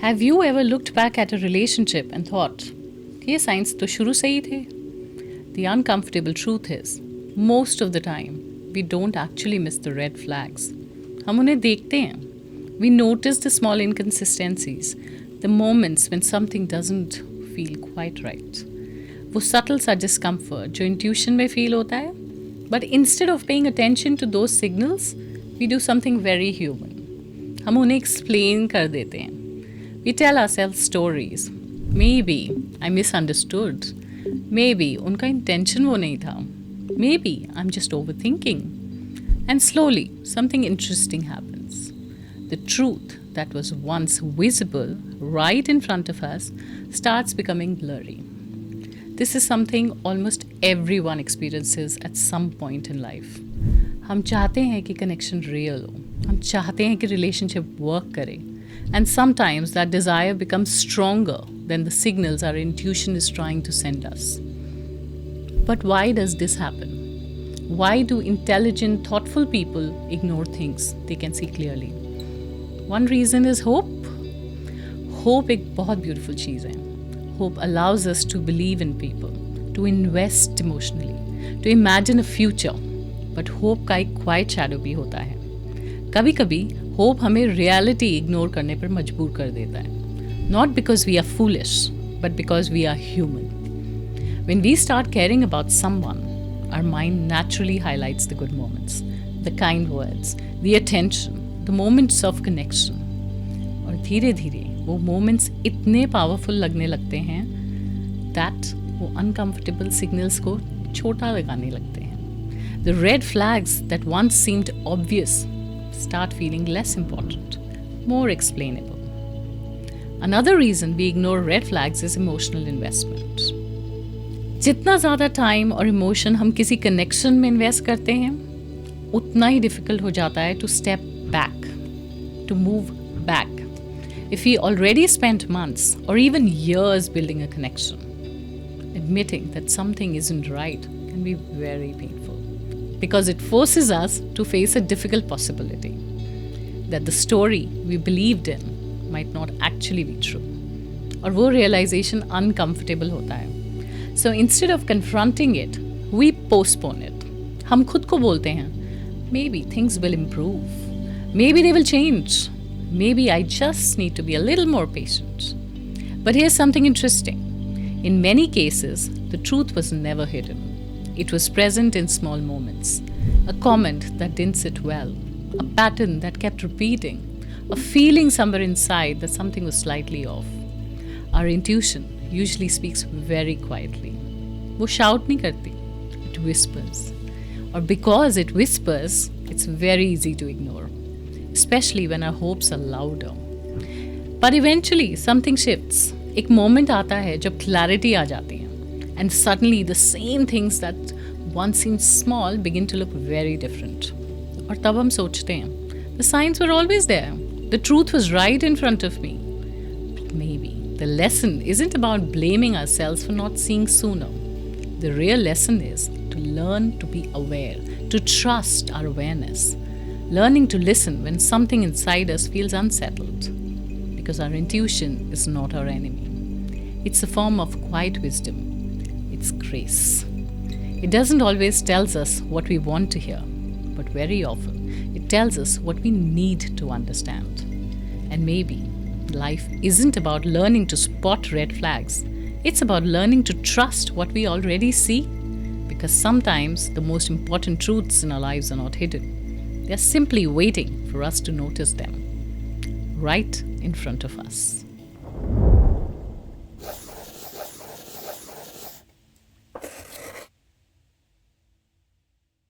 Have you ever looked back at a relationship and thought, ये science तो शुरू से ही थे? The uncomfortable truth is, most of the time, we don't actually miss the red flags. हम उन्हें देखते हैं. We notice the small inconsistencies, the moments when something doesn't feel quite right. वो subtle सा discomfort जो intuition में feel होता है, but instead of paying attention to those signals, we do something very human. हम उन्हें explain कर देते हैं. We tell ourselves stories. Maybe I misunderstood. Maybe उनका intention वो नहीं था. Maybe I'm just overthinking. And slowly, something interesting happens. The truth that was once visible right in front of us starts becoming blurry. This is something almost everyone experiences at some point in life. हम चाहते हैं कि connection real हो. हम चाहते हैं कि relationship work करे. And sometimes that desire becomes stronger than the signals our intuition is trying to send us. But why does this happen? Why do intelligent, thoughtful people ignore things they can see clearly? One reason is hope. Hope एक बहुत beautiful चीज़ है. Hope allows us to believe in people, to invest emotionally, to imagine a future. But hope का एक quiet shadow भी होता है. कभी-कभी hope हमें रियलिटी इग्नोर करने पर मजबूर कर देता है. Not because we are foolish, but because we are human. When we start caring about someone, our mind naturally highlights the good moments, the kind words, the attention, the moments of connection. और धीरे धीरे वो moments इतने powerful लगने लगते हैं that वो uncomfortable signals को छोटा लगाने लगते हैं. The red flags that once seemed obvious start feeling less important, more explainable. Another reason we ignore red flags is emotional investment. जितना ज़्यादा टाइम और इमोशन हम किसी कनेक्शन में इन्वेस्ट करते हैं, उतना ही डिफ़िकल्ट हो जाता है to step back, to move back. If we already spent months or even years building a connection, admitting that something isn't right can be very painful. Because it forces us to face a difficult possibility that the story we believed in might not actually be true. और वो realization uncomfortable होता है. So instead of confronting it, we postpone it. हम खुद को बोलते हैं, maybe things will improve. Maybe they will change. Maybe I just need to be a little more patient. But here's something interesting. In many cases, the truth was never hidden. It was present in small moments. A comment that didn't sit well, a pattern that kept repeating, a feeling somewhere inside that something was slightly off. Our intuition usually speaks very quietly. वो shout नहीं करती, it whispers. Or because it whispers, it's very easy to ignore, especially when our hopes are louder. But eventually, something shifts. एक moment आता है जब clarity आ जाती है. And suddenly the same things that once seemed small begin to look very different. और तब हम सोचते हैं, the signs were always there. The truth was right in front of me. But maybe the lesson isn't about blaming ourselves for not seeing sooner. The real lesson is to learn to be aware, to trust our awareness, learning to listen when something inside us feels unsettled. Because our intuition is not our enemy. It's a form of quiet wisdom. It's grace. It doesn't always tells us what we want to hear, but very often it tells us what we need to understand. And maybe life isn't about learning to spot red flags. It's about learning to trust what we already see, because sometimes the most important truths in our lives are not hidden. They're simply waiting for us to notice them right in front of us.